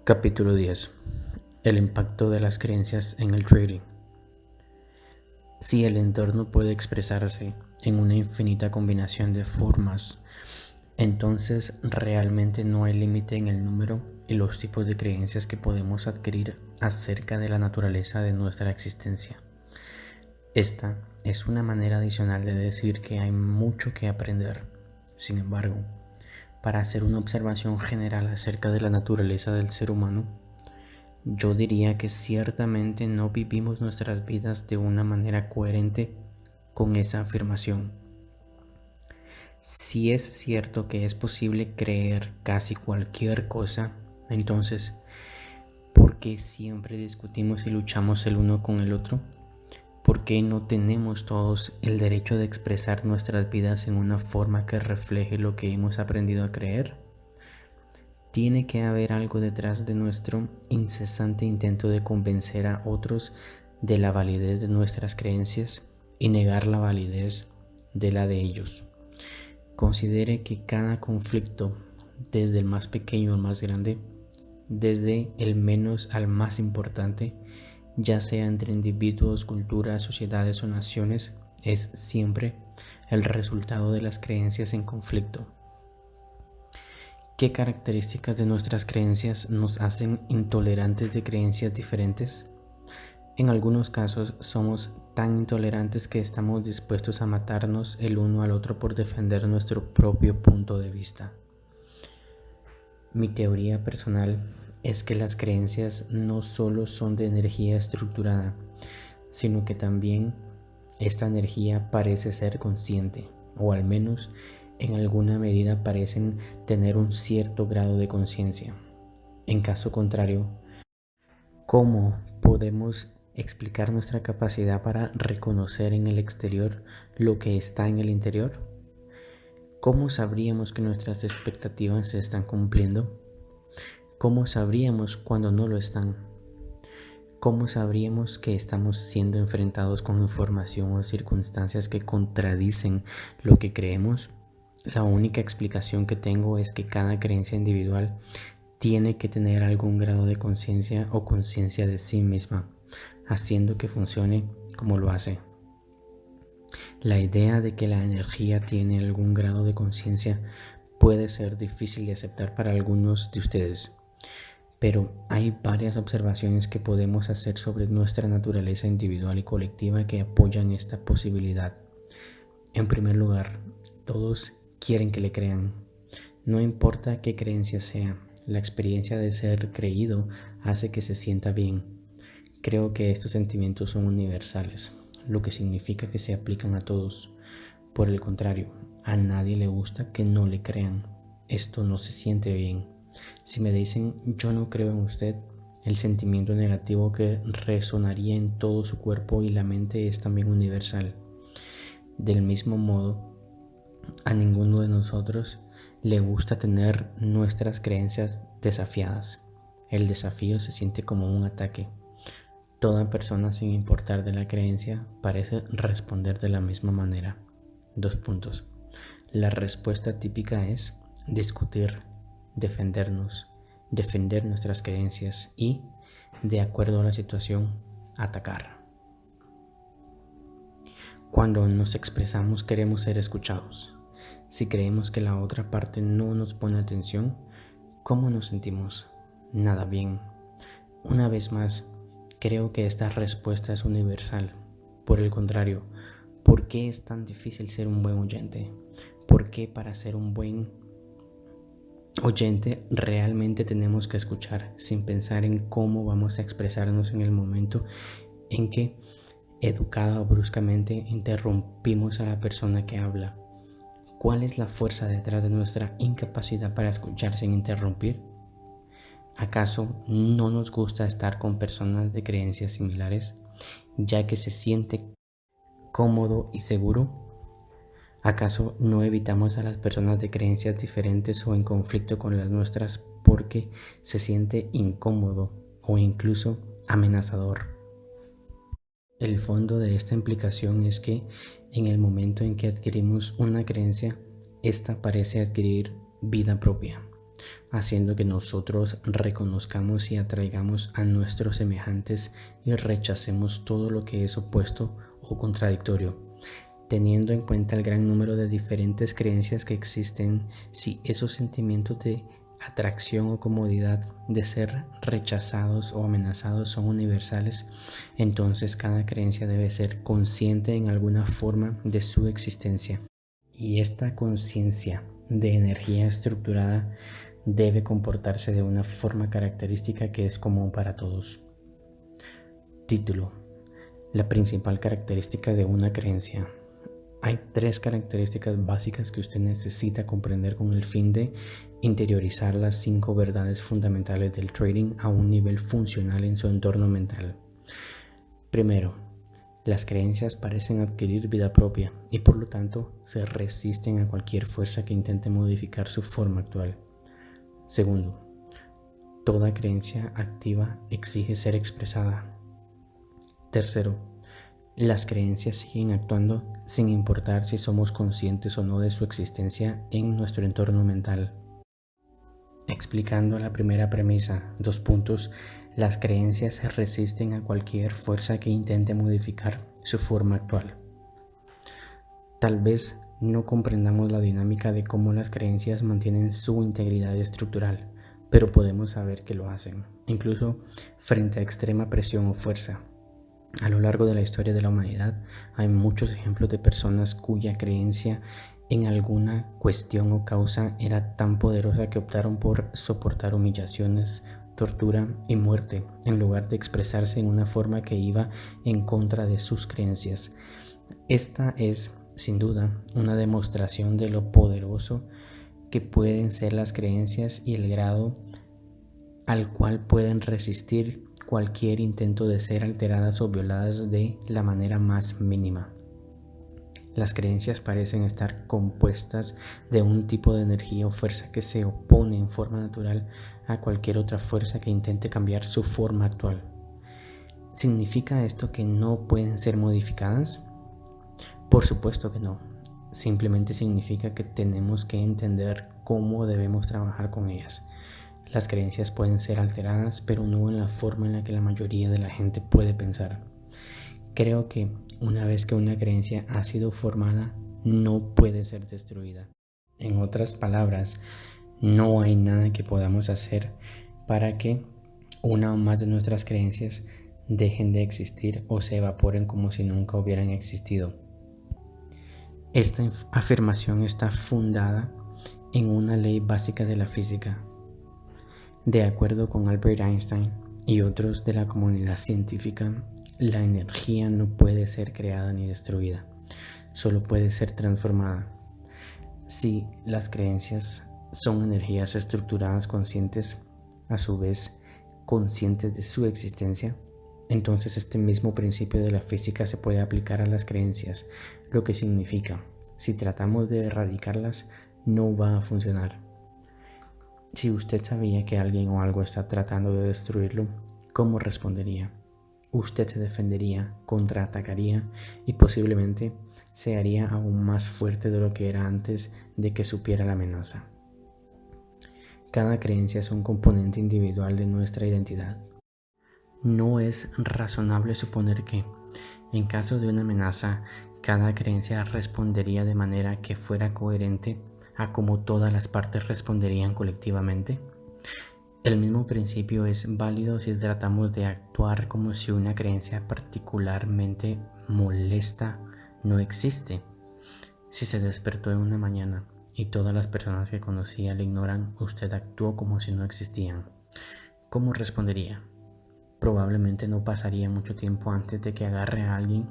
Capítulo 10. El impacto de las creencias en el trading. Si el entorno puede expresarse en una infinita combinación de formas, entonces realmente no hay límite en el número y los tipos de creencias que podemos adquirir acerca de la naturaleza de nuestra existencia. Esta es una manera adicional de decir que hay mucho que aprender. Sin embargo, para hacer una observación general acerca de la naturaleza del ser humano, yo diría que ciertamente no vivimos nuestras vidas de una manera coherente con esa afirmación. Si es cierto que es posible creer casi cualquier cosa, entonces, ¿por qué siempre discutimos y luchamos el uno con el otro? ¿Por qué no tenemos todos el derecho de expresar nuestras vidas en una forma que refleje lo que hemos aprendido a creer? Tiene que haber algo detrás de nuestro incesante intento de convencer a otros de la validez de nuestras creencias y negar la validez de la de ellos. Considere que cada conflicto, desde el más pequeño al más grande, desde el menos al más importante, ya sea entre individuos, culturas, sociedades o naciones, es siempre el resultado de las creencias en conflicto. ¿Qué características de nuestras creencias nos hacen intolerantes de creencias diferentes? En algunos casos somos tan intolerantes que estamos dispuestos a matarnos el uno al otro por defender nuestro propio punto de vista. Mi teoría personal es que las creencias no solo son de energía estructurada, sino que también esta energía parece ser consciente, o al menos en alguna medida parecen tener un cierto grado de conciencia. En caso contrario, ¿cómo podemos explicar nuestra capacidad para reconocer en el exterior lo que está en el interior? ¿Cómo sabríamos que nuestras expectativas se están cumpliendo? ¿Cómo sabríamos cuando no lo están? ¿Cómo sabríamos que estamos siendo enfrentados con información o circunstancias que contradicen lo que creemos? La única explicación que tengo es que cada creencia individual tiene que tener algún grado de conciencia o conciencia de sí misma, haciendo que funcione como lo hace. La idea de que la energía tiene algún grado de conciencia puede ser difícil de aceptar para algunos de ustedes, pero hay varias observaciones que podemos hacer sobre nuestra naturaleza individual y colectiva que apoyan esta posibilidad. En primer lugar, todos quieren que le crean. No importa qué creencia sea, la experiencia de ser creído hace que se sienta bien. Creo que estos sentimientos son universales, lo que significa que se aplican a todos. Por el contrario, a nadie le gusta que no le crean. Esto no se siente bien. Si me dicen yo no creo en usted, el sentimiento negativo que resonaría en todo su cuerpo y la mente es también universal. Del mismo modo, a ninguno de nosotros le gusta tener nuestras creencias desafiadas. El desafío se siente como un ataque. Toda persona, sin importar de la creencia, parece responder de la misma manera. 2 puntos. La respuesta típica es discutir, defendernos, defender nuestras creencias y, de acuerdo a la situación, atacar. Cuando nos expresamos queremos ser escuchados. Si creemos que la otra parte no nos pone atención, ¿cómo nos sentimos? Nada bien. Una vez más, creo que esta respuesta es universal. Por el contrario, ¿por qué es tan difícil ser un buen oyente? ¿Por qué para ser un buen oyente realmente tenemos que escuchar sin pensar en cómo vamos a expresarnos en el momento en que, educada o bruscamente, interrumpimos a la persona que habla? ¿Cuál es la fuerza detrás de nuestra incapacidad para escuchar sin interrumpir? ¿Acaso no nos gusta estar con personas de creencias similares, ya que se siente cómodo y seguro? ¿Acaso no evitamos a las personas de creencias diferentes o en conflicto con las nuestras porque se siente incómodo o incluso amenazador? El fondo de esta implicación es que en el momento en que adquirimos una creencia, esta parece adquirir vida propia. haciendo que nosotros reconozcamos y atraigamos a nuestros semejantes y rechacemos todo lo que es opuesto o contradictorio. Teniendo en cuenta el gran número de diferentes creencias que existen, si esos sentimientos de atracción o comodidad de ser rechazados o amenazados son universales, entonces cada creencia debe ser consciente en alguna forma de su existencia. Y esta conciencia de energía estructurada debe comportarse de una forma característica que es común para todos. Título: la principal característica de una creencia. Hay 3 características básicas que usted necesita comprender con el fin de interiorizar las 5 verdades fundamentales del trading a un nivel funcional en su entorno mental. Primero, las creencias parecen adquirir vida propia y por lo tanto se resisten a cualquier fuerza que intente modificar su forma actual. Segundo, toda creencia activa exige ser expresada. Tercero, las creencias siguen actuando sin importar si somos conscientes o no de su existencia en nuestro entorno mental. Explicando la primera premisa, 2 puntos, las creencias se resisten a cualquier fuerza que intente modificar su forma actual. Tal vez no comprendamos la dinámica de cómo las creencias mantienen su integridad estructural, pero podemos saber que lo hacen, incluso frente a extrema presión o fuerza. A lo largo de la historia de la humanidad hay muchos ejemplos de personas cuya creencia en alguna cuestión o causa era tan poderosa que optaron por soportar humillaciones, tortura y muerte en lugar de expresarse en una forma que iba en contra de sus creencias. Esta es, sin duda, una demostración de lo poderoso que pueden ser las creencias y el grado al cual pueden resistir cualquier intento de ser alteradas o violadas de la manera más mínima. Las creencias parecen estar compuestas de un tipo de energía o fuerza que se opone en forma natural a cualquier otra fuerza que intente cambiar su forma actual. ¿Significa esto que no pueden ser modificadas? Por supuesto que no. Simplemente significa que tenemos que entender cómo debemos trabajar con ellas. Las creencias pueden ser alteradas, pero no en la forma en la que la mayoría de la gente puede pensar. Creo que una vez que una creencia ha sido formada, no puede ser destruida. En otras palabras, no hay nada que podamos hacer para que una o más de nuestras creencias dejen de existir o se evaporen como si nunca hubieran existido. Esta afirmación está fundada en una ley básica de la física. De acuerdo con Albert Einstein y otros de la comunidad científica, la energía no puede ser creada ni destruida, solo puede ser transformada. Si las creencias son energías estructuradas conscientes, a su vez conscientes de su existencia, entonces este mismo principio de la física se puede aplicar a las creencias, lo que significa, si tratamos de erradicarlas, no va a funcionar. Si usted sabía que alguien o algo está tratando de destruirlo, ¿cómo respondería? Usted se defendería, contraatacaría y posiblemente se haría aún más fuerte de lo que era antes de que supiera la amenaza. Cada creencia es un componente individual de nuestra identidad. No es razonable suponer que, en caso de una amenaza, cada creencia respondería de manera que fuera coherente a cómo todas las partes responderían colectivamente. El mismo principio es válido si tratamos de actuar como si una creencia particularmente molesta no existe. Si se despertó en una mañana y todas las personas que conocía le ignoran, usted actuó como si no existían. ¿Cómo respondería? Probablemente no pasaría mucho tiempo antes de que agarre a alguien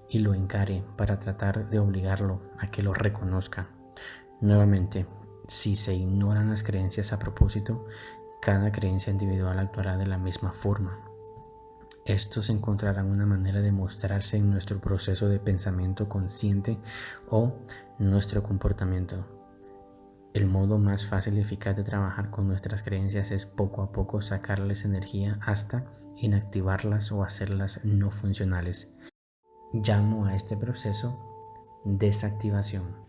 y lo encare para tratar de obligarlo a que lo reconozca. Nuevamente, si se ignoran las creencias a propósito, cada creencia individual actuará de la misma forma. Estos encontrarán una manera de mostrarse en nuestro proceso de pensamiento consciente o nuestro comportamiento. El modo más fácil y eficaz de trabajar con nuestras creencias es poco a poco sacarles energía hasta inactivarlas o hacerlas no funcionales. Llamo a este proceso desactivación.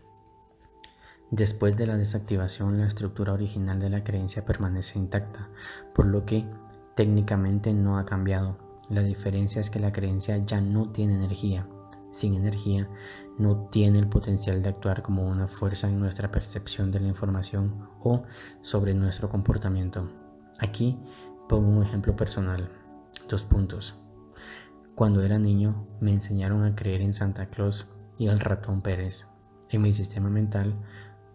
Después de la desactivación, la estructura original de la creencia permanece intacta, por lo que técnicamente no ha cambiado. La diferencia es que la creencia ya no tiene energía. Sin energía, no tiene el potencial de actuar como una fuerza en nuestra percepción de la información o sobre nuestro comportamiento. Aquí pongo un ejemplo personal. 2 puntos. Cuando era niño, me enseñaron a creer en Santa Claus y el ratón Pérez. En mi sistema mental,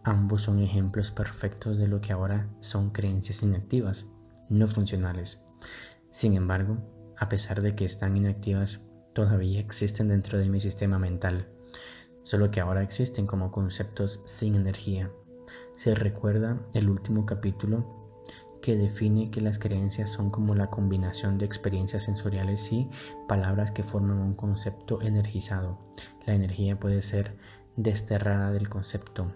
ambos son ejemplos perfectos de lo que ahora son creencias inactivas, no funcionales. Sin embargo, a pesar de que están inactivas, todavía existen dentro de mi sistema mental, solo que ahora existen como conceptos sin energía. Se recuerda el último capítulo que define que las creencias son como la combinación de experiencias sensoriales y palabras que forman un concepto energizado. La energía puede ser desterrada del concepto,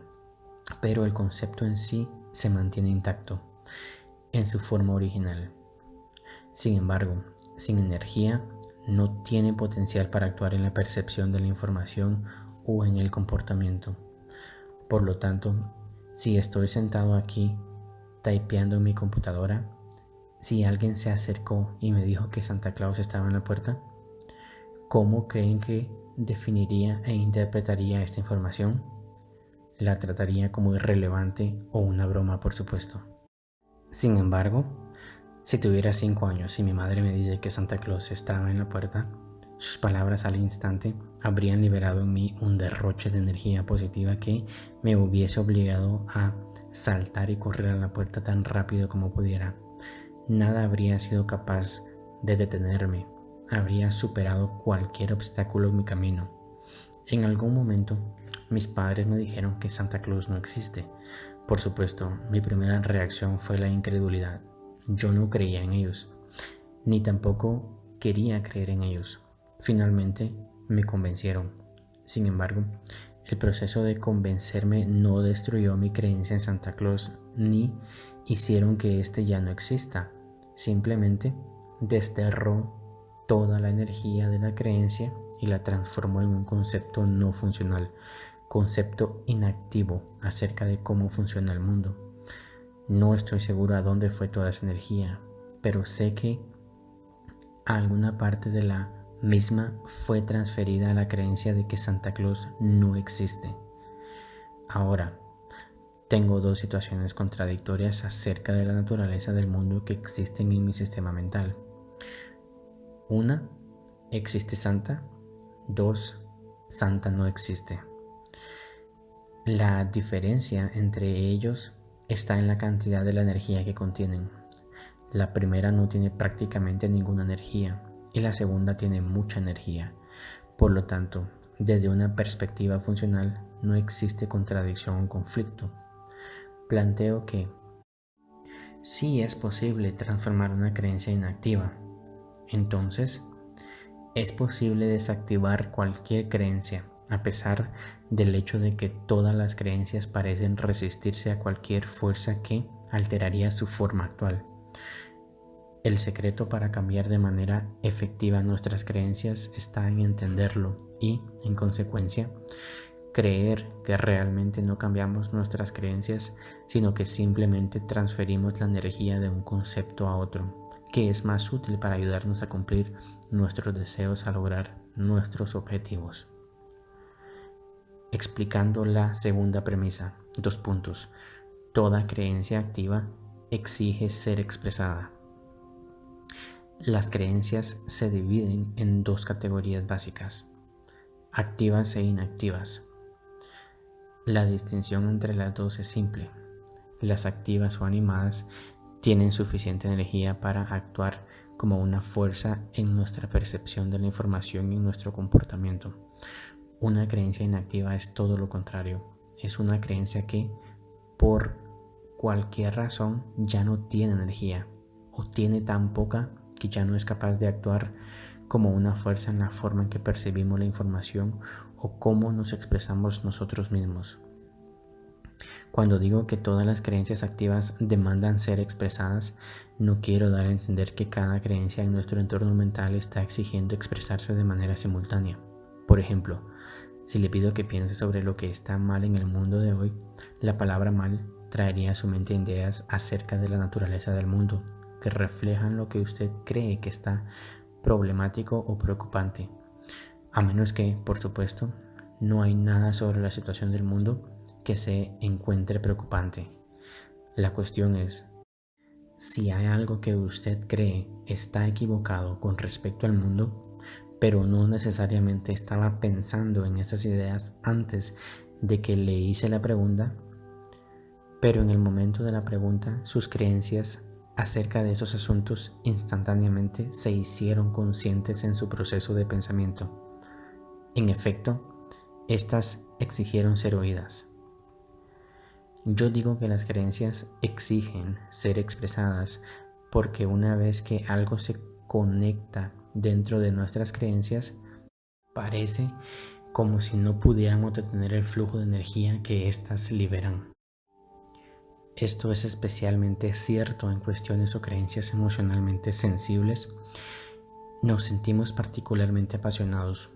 pero el concepto en sí se mantiene intacto en su forma original. Sin embargo, sin energía no tiene potencial para actuar en la percepción de la información o en el comportamiento. Por lo tanto, si estoy sentado aquí typeando en mi computadora, si alguien se acercó y me dijo que Santa Claus estaba en la puerta, ¿cómo creen que definiría e interpretaría esta información? La trataría como irrelevante o una broma, por supuesto. Sin embargo, si tuviera 5 años y mi madre me dice que Santa Claus estaba en la puerta, sus palabras al instante habrían liberado en mí un derroche de energía positiva que me hubiese obligado a saltar y correr a la puerta tan rápido como pudiera. Nada habría sido capaz de detenerme. Habría superado cualquier obstáculo en mi camino. En algún momento, mis padres me dijeron que Santa Claus no existe. Por supuesto, mi primera reacción fue la incredulidad. Yo no creía en ellos, ni tampoco quería creer en ellos. Finalmente, me convencieron. Sin embargo, el proceso de convencerme no destruyó mi creencia en Santa Claus ni hicieron que éste ya no exista. Simplemente desterró toda la energía de la creencia y la transformó en un concepto no funcional, concepto inactivo acerca de cómo funciona el mundo. No estoy seguro a dónde fue toda esa energía, pero sé que alguna parte de la misma fue transferida a la creencia de que Santa Claus no existe. Ahora, tengo 2 situaciones contradictorias acerca de la naturaleza del mundo que existen en mi sistema mental. Una, existe Santa. 2, Santa no existe. La diferencia entre ellos está en la cantidad de la energía que contienen. La primera no tiene prácticamente ninguna energía y la segunda tiene mucha energía. Por lo tanto, desde una perspectiva funcional no existe contradicción o conflicto. Planteo que sí es posible transformar una creencia inactiva. Entonces, es posible desactivar cualquier creencia, a pesar del hecho de que todas las creencias parecen resistirse a cualquier fuerza que alteraría su forma actual. El secreto para cambiar de manera efectiva nuestras creencias está en entenderlo y, en consecuencia, creer que realmente no cambiamos nuestras creencias, sino que simplemente transferimos la energía de un concepto a otro, que es más útil para ayudarnos a cumplir nuestros deseos, a lograr nuestros objetivos. Explicando la segunda premisa, 2 puntos. Toda creencia activa exige ser expresada. Las creencias se dividen en 2 categorías básicas, activas e inactivas. La distinción entre las dos es simple. Las activas o animadas tienen suficiente energía para actuar como una fuerza en nuestra percepción de la información y en nuestro comportamiento. Una creencia inactiva es todo lo contrario. Es una creencia que, por cualquier razón, ya no tiene energía o tiene tan poca que ya no es capaz de actuar como una fuerza en la forma en que percibimos la información o cómo nos expresamos nosotros mismos. Cuando digo que todas las creencias activas demandan ser expresadas, no quiero dar a entender que cada creencia en nuestro entorno mental está exigiendo expresarse de manera simultánea. Por ejemplo, Si le pido que piense sobre lo que está mal en el mundo de hoy, la palabra mal traería a su mente ideas acerca de la naturaleza del mundo, que reflejan lo que usted cree que está problemático o preocupante. A menos que, por supuesto, no hay nada sobre la situación del mundo que se encuentre preocupante. La cuestión es, si hay algo que usted cree está equivocado con respecto al mundo, pero no necesariamente estaba pensando en esas ideas antes de que le hice la pregunta, pero en el momento de la pregunta sus creencias acerca de esos asuntos instantáneamente se hicieron conscientes en su proceso de pensamiento. En efecto, estas exigieron ser oídas. Yo digo que las creencias exigen ser expresadas porque una vez que algo se conecta dentro de nuestras creencias, parece como si no pudiéramos detener el flujo de energía que éstas liberan. Esto es especialmente cierto en cuestiones o creencias emocionalmente sensibles. Nos sentimos particularmente apasionados.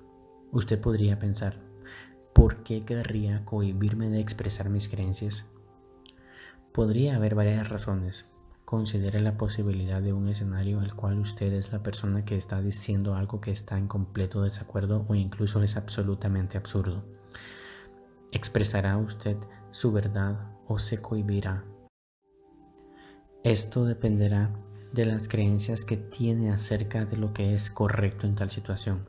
Usted podría pensar, ¿por qué querría cohibirme de expresar mis creencias? Podría haber varias razones. Considere la posibilidad de un escenario en el cual usted es la persona que está diciendo algo que está en completo desacuerdo o incluso es absolutamente absurdo. ¿Expresará usted su verdad o se cohibirá? Esto dependerá de las creencias que tiene acerca de lo que es correcto en tal situación.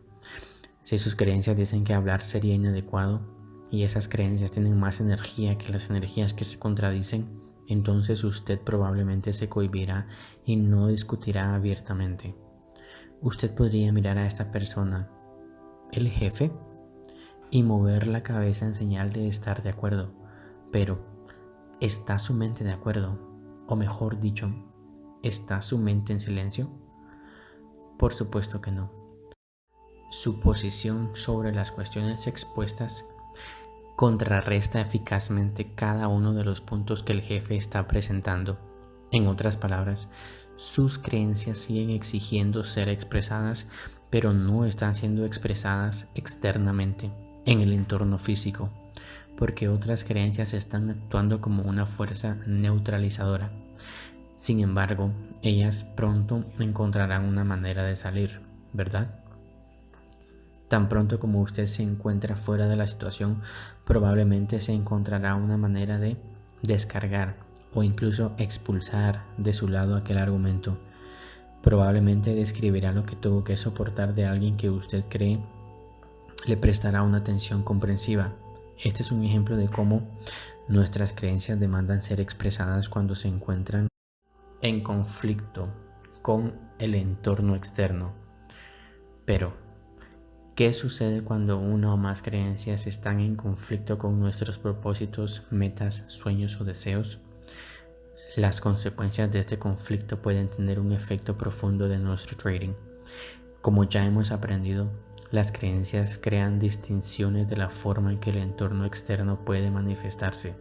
Si sus creencias dicen que hablar sería inadecuado y esas creencias tienen más energía que las energías que se contradicen, entonces usted probablemente se cohibirá y no discutirá abiertamente. Usted podría mirar a esta persona, el jefe, y mover la cabeza en señal de estar de acuerdo, pero ¿está su mente de acuerdo? O mejor dicho, ¿está su mente en silencio? Por supuesto que no. Su posición sobre las cuestiones expuestas contrarresta eficazmente cada uno de los puntos que el jefe está presentando. En otras palabras, sus creencias siguen exigiendo ser expresadas, pero no están siendo expresadas externamente, en el entorno físico, porque otras creencias están actuando como una fuerza neutralizadora. Sin embargo, ellas pronto encontrarán una manera de salir, ¿verdad? Tan pronto como usted se encuentra fuera de la situación, probablemente se encontrará una manera de descargar o incluso expulsar de su lado aquel argumento. Probablemente describirá lo que tuvo que soportar de alguien que usted cree le prestará una atención comprensiva. Este es un ejemplo de cómo nuestras creencias demandan ser expresadas cuando se encuentran en conflicto con el entorno externo. Pero ¿qué sucede cuando una o más creencias están en conflicto con nuestros propósitos, metas, sueños o deseos? Las consecuencias de este conflicto pueden tener un efecto profundo en nuestro trading. Como ya hemos aprendido, las creencias crean distinciones de la forma en que el entorno externo puede manifestarse.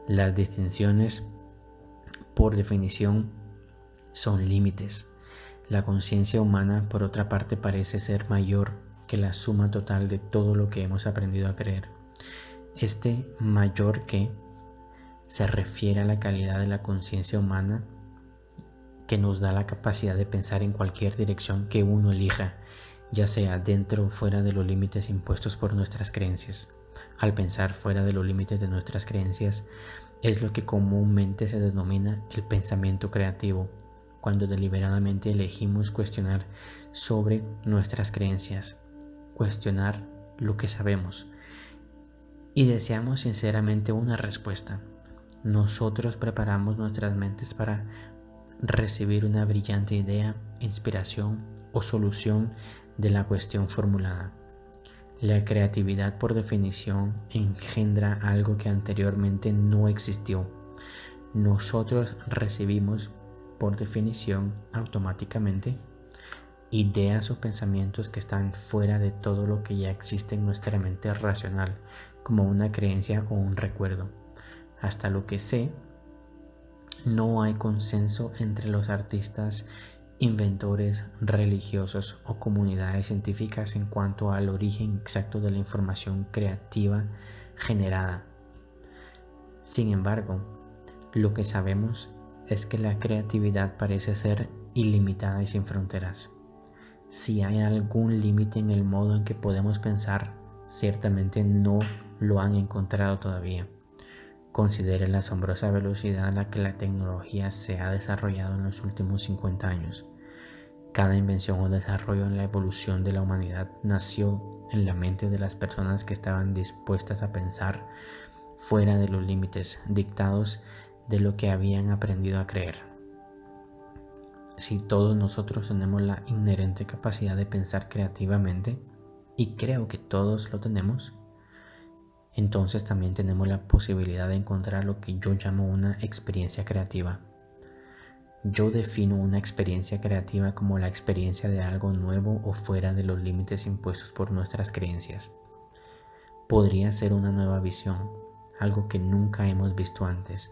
Las distinciones, por definición, son límites. La conciencia humana, por otra parte, parece ser mayor que la suma total de todo lo que hemos aprendido a creer. Este mayor que se refiere a la calidad de la conciencia humana que nos da la capacidad de pensar en cualquier dirección que uno elija, ya sea dentro o fuera de los límites impuestos por nuestras creencias. Al pensar fuera de los límites de nuestras creencias, es lo que comúnmente se denomina el pensamiento creativo, cuando deliberadamente elegimos cuestionar sobre nuestras creencias, cuestionar lo que sabemos y deseamos sinceramente una respuesta. Nosotros preparamos nuestras mentes para recibir una brillante idea, inspiración o solución de la cuestión formulada. La creatividad, por definición, engendra algo que anteriormente no existió. Nosotros recibimos, por definición, automáticamente, ideas o pensamientos que están fuera de todo lo que ya existe en nuestra mente racional, como una creencia o un recuerdo. Hasta lo que sé, no hay consenso entre los artistas inventores religiosos o comunidades científicas en cuanto al origen exacto de la información creativa generada. Sin embargo, lo que sabemos es que la creatividad parece ser ilimitada y sin fronteras. Si hay algún límite en el modo en que podemos pensar, ciertamente no lo han encontrado todavía. Considere la asombrosa velocidad a la que la tecnología se ha desarrollado en los últimos 50 años. Cada invención o desarrollo en la evolución de la humanidad nació en la mente de las personas que estaban dispuestas a pensar fuera de los límites dictados de lo que habían aprendido a creer. Si todos nosotros tenemos la inherente capacidad de pensar creativamente, y creo que todos lo tenemos, entonces también tenemos la posibilidad de encontrar lo que yo llamo una experiencia creativa. Yo defino una experiencia creativa como la experiencia de algo nuevo o fuera de los límites impuestos por nuestras creencias. Podría ser una nueva visión, algo que nunca hemos visto antes,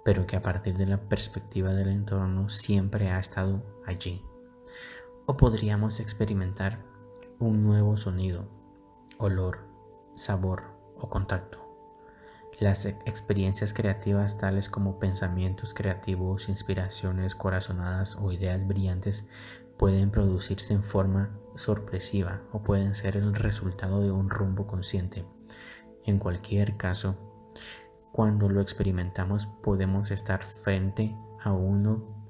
pero que a partir de la perspectiva del entorno siempre ha estado allí. O podríamos experimentar un nuevo sonido, olor, sabor o contacto. Las experiencias creativas tales como pensamientos creativos, inspiraciones corazonadas o ideas brillantes pueden producirse en forma sorpresiva o pueden ser el resultado de un rumbo consciente. En cualquier caso, cuando lo experimentamos podemos estar frente a uno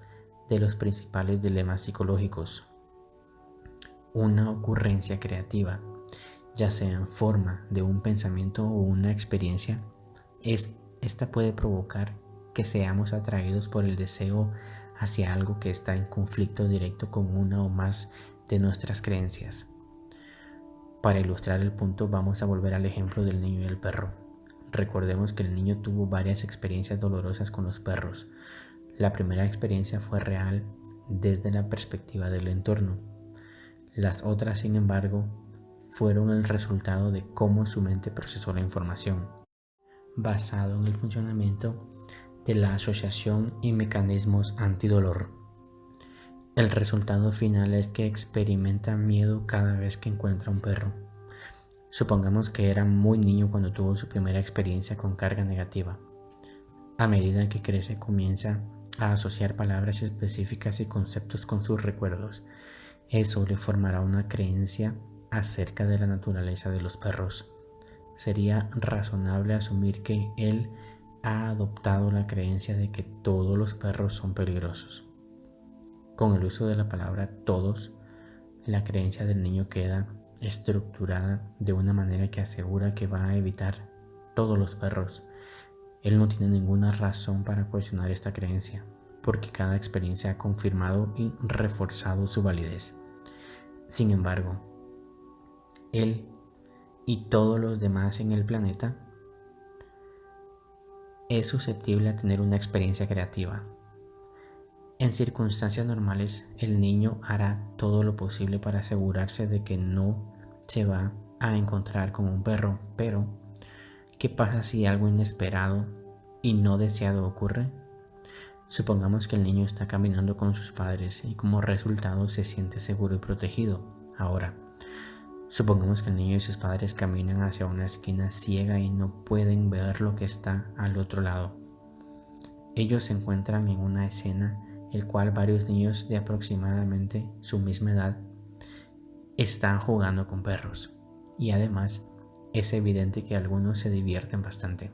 de los principales dilemas psicológicos. Una ocurrencia creativa, ya sea en forma de un pensamiento o una experiencia, esta puede provocar que seamos atraídos por el deseo hacia algo que está en conflicto directo con una o más de nuestras creencias. Para ilustrar el punto, vamos a volver al ejemplo del niño y el perro. Recordemos que el niño tuvo varias experiencias dolorosas con los perros. La primera experiencia fue real desde la perspectiva del entorno. Las otras, sin embargo, fueron el resultado de cómo su mente procesó la información, basado en el funcionamiento de la asociación y mecanismos antidolor. El resultado final es que experimenta miedo cada vez que encuentra un perro. Supongamos que era muy niño cuando tuvo su primera experiencia con carga negativa. A medida que crece, comienza a asociar palabras específicas y conceptos con sus recuerdos. Eso le formará una creencia acerca de la naturaleza de los perros. Sería razonable asumir que él ha adoptado la creencia de que todos los perros son peligrosos. Con el uso de la palabra todos, la creencia del niño queda estructurada de una manera que asegura que va a evitar todos los perros. Él no tiene ninguna razón para cuestionar esta creencia, porque cada experiencia ha confirmado y reforzado su validez. Sin embargo, él y todos los demás en el planeta es susceptible a tener una experiencia creativa. En circunstancias normales, el niño hará todo lo posible para asegurarse de que no se va a encontrar con un perro, pero ¿qué pasa si algo inesperado y no deseado ocurre? Supongamos que el niño está caminando con sus padres y como resultado se siente seguro y protegido. Ahora, supongamos que el niño y sus padres caminan hacia una esquina ciega y no pueden ver lo que está al otro lado. Ellos se encuentran en una escena el cual varios niños de aproximadamente su misma edad están jugando con perros, y además es evidente que algunos se divierten bastante.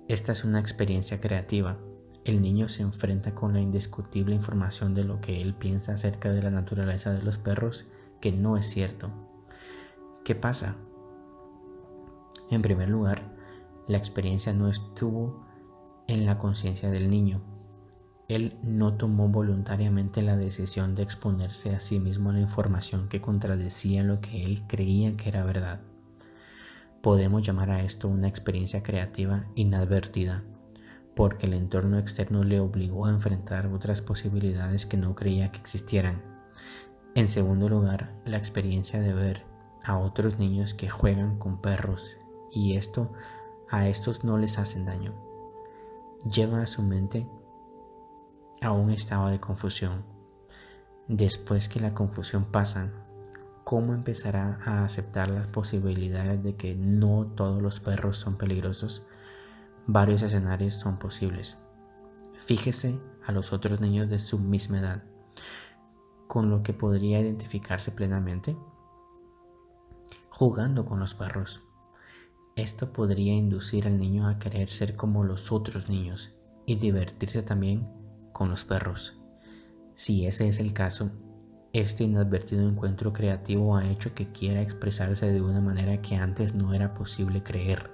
Esta es una experiencia creativa. El niño se enfrenta con la indiscutible información de lo que él piensa acerca de la naturaleza de los perros, que no es cierto. ¿Qué pasa? En primer lugar, la experiencia no estuvo en la conciencia del niño. Él no tomó voluntariamente la decisión de exponerse a sí mismo a la información que contradecía lo que él creía que era verdad. Podemos llamar a esto una experiencia creativa inadvertida, porque el entorno externo le obligó a enfrentar otras posibilidades que no creía que existieran. En segundo lugar, la experiencia de ver a otros niños que juegan con perros y a estos no les hacen daño, lleva a su mente a un estado de confusión. Después que la confusión pasa, ¿cómo empezará a aceptar las posibilidades de que no todos los perros son peligrosos? Varios escenarios son posibles. Fíjese a los otros niños de su misma edad, con lo que podría identificarse plenamente, jugando con los perros. Esto podría inducir al niño a querer ser como los otros niños y divertirse también con los perros. Si ese es el caso, este inadvertido encuentro creativo ha hecho que quiera expresarse de una manera que antes no era posible creer,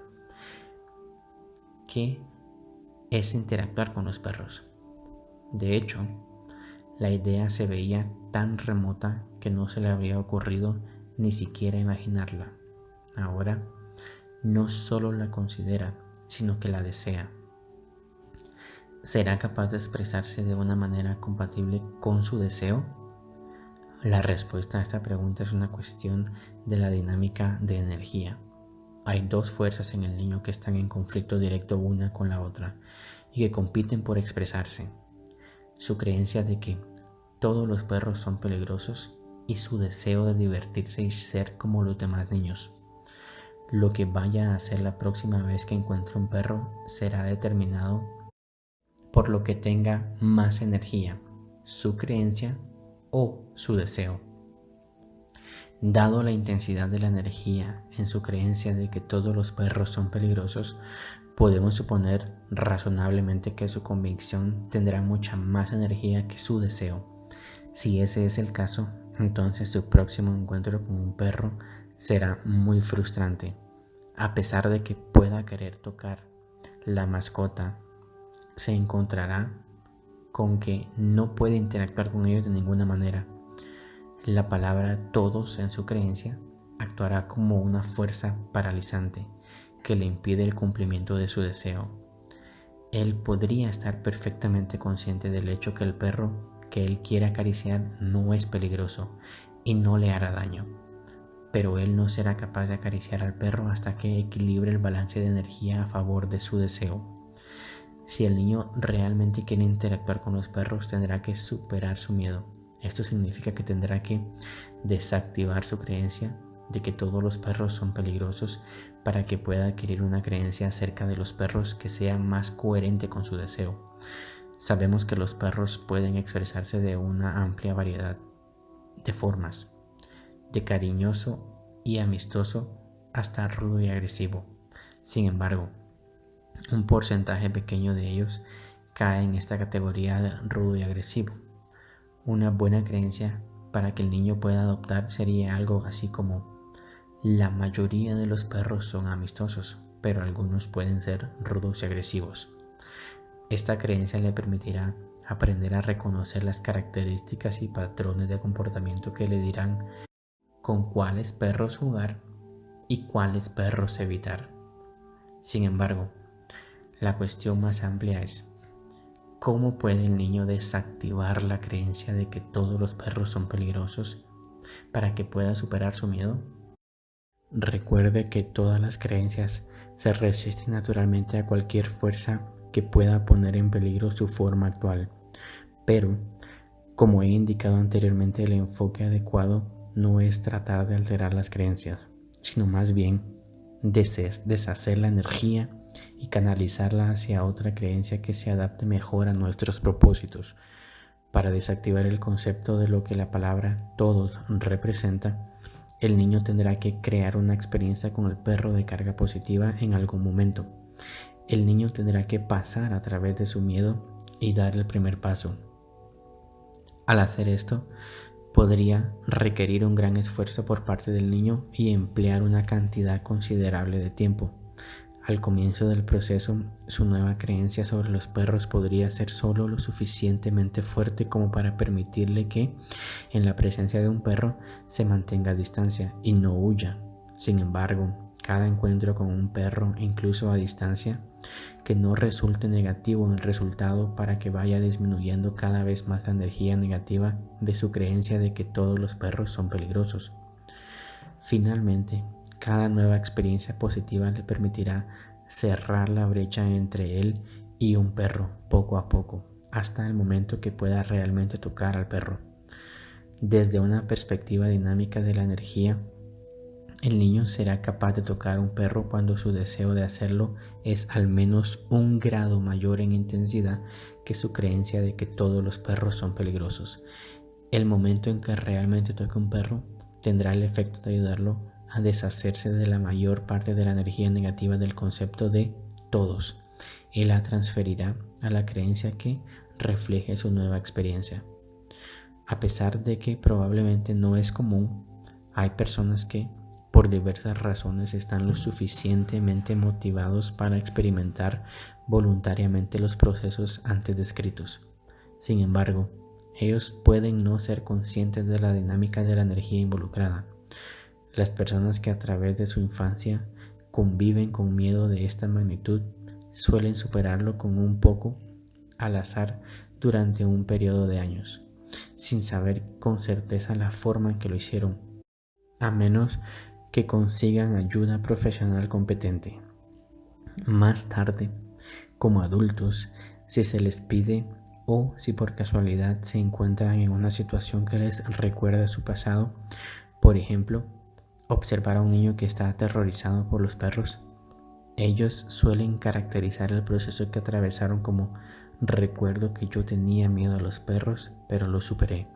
que es interactuar con los perros. De hecho, la idea se veía tan remota que no se le habría ocurrido ni siquiera imaginarla. Ahora, no solo la considera, sino que la desea. ¿Será capaz de expresarse de una manera compatible con su deseo? La respuesta a esta pregunta es una cuestión de la dinámica de energía. Hay dos fuerzas en el niño que están en conflicto directo una con la otra y que compiten por expresarse. Su creencia de que todos los perros son peligrosos y su deseo de divertirse y ser como los demás niños. Lo que vaya a hacer la próxima vez que encuentre un perro será determinado por lo que tenga más energía, su creencia o su deseo. Dado la intensidad de la energía en su creencia de que todos los perros son peligrosos, podemos suponer razonablemente que su convicción tendrá mucha más energía que su deseo. Si ese es el caso, entonces su próximo encuentro con un perro será muy frustrante. A pesar de que pueda querer tocar la mascota, se encontrará con que no puede interactuar con ellos de ninguna manera. La palabra todos en su creencia actuará como una fuerza paralizante que le impide el cumplimiento de su deseo. Él podría estar perfectamente consciente del hecho que el perro que él quiere acariciar no es peligroso y no le hará daño, pero él no será capaz de acariciar al perro hasta que equilibre el balance de energía a favor de su deseo. Si el niño realmente quiere interactuar con los perros, tendrá que superar su miedo. Esto significa que tendrá que desactivar su creencia de que todos los perros son peligrosos para que pueda adquirir una creencia acerca de los perros que sea más coherente con su deseo. Sabemos que los perros pueden expresarse de una amplia variedad de formas, de cariñoso y amistoso hasta rudo y agresivo. Sin embargo, un porcentaje pequeño de ellos cae en esta categoría de rudo y agresivo. Una buena creencia para que el niño pueda adoptar sería algo así como: la mayoría de los perros son amistosos, pero algunos pueden ser rudos y agresivos. Esta creencia le permitirá aprender a reconocer las características y patrones de comportamiento que le dirán con cuáles perros jugar y cuáles perros evitar. Sin embargo, la cuestión más amplia es: ¿cómo puede el niño desactivar la creencia de que todos los perros son peligrosos para que pueda superar su miedo? Recuerde que todas las creencias se resisten naturalmente a cualquier fuerza que pueda poner en peligro su forma actual, pero, como he indicado anteriormente, el enfoque adecuado no es tratar de alterar las creencias, sino más bien deshacer la energía y canalizarla hacia otra creencia que se adapte mejor a nuestros propósitos. Para desactivar el concepto de lo que la palabra todos representa, el niño tendrá que crear una experiencia con el perro de carga positiva en algún momento. El niño tendrá que pasar a través de su miedo y dar el primer paso. Al hacer esto, podría requerir un gran esfuerzo por parte del niño y emplear una cantidad considerable de tiempo. Al comienzo del proceso, su nueva creencia sobre los perros podría ser solo lo suficientemente fuerte como para permitirle que, en la presencia de un perro, se mantenga a distancia y no huya. Sin embargo, cada encuentro con un perro, incluso a distancia, que no resulte negativo en el resultado para que vaya disminuyendo cada vez más la energía negativa de su creencia de que todos los perros son peligrosos. Finalmente, cada nueva experiencia positiva le permitirá cerrar la brecha entre él y un perro poco a poco, hasta el momento que pueda realmente tocar al perro. Desde una perspectiva dinámica de la energía, el niño será capaz de tocar un perro cuando su deseo de hacerlo es al menos un grado mayor en intensidad que su creencia de que todos los perros son peligrosos. El momento en que realmente toque un perro tendrá el efecto de ayudarlo a deshacerse de la mayor parte de la energía negativa del concepto de todos y la transferirá a la creencia que refleje su nueva experiencia. A pesar de que probablemente no es común, hay personas que, por diversas razones, están lo suficientemente motivados para experimentar voluntariamente los procesos antes descritos. Sin embargo, ellos pueden no ser conscientes de la dinámica de la energía involucrada. Las personas que a través de su infancia conviven con miedo de esta magnitud suelen superarlo con un poco al azar durante un periodo de años, sin saber con certeza la forma en que lo hicieron, a menos que consigan ayuda profesional competente. Más tarde, como adultos, si se les pide o si por casualidad se encuentran en una situación que les recuerda su pasado, por ejemplo, observar a un niño que está aterrorizado por los perros, ellos suelen caracterizar el proceso que atravesaron como: recuerdo que yo tenía miedo a los perros, pero lo superé.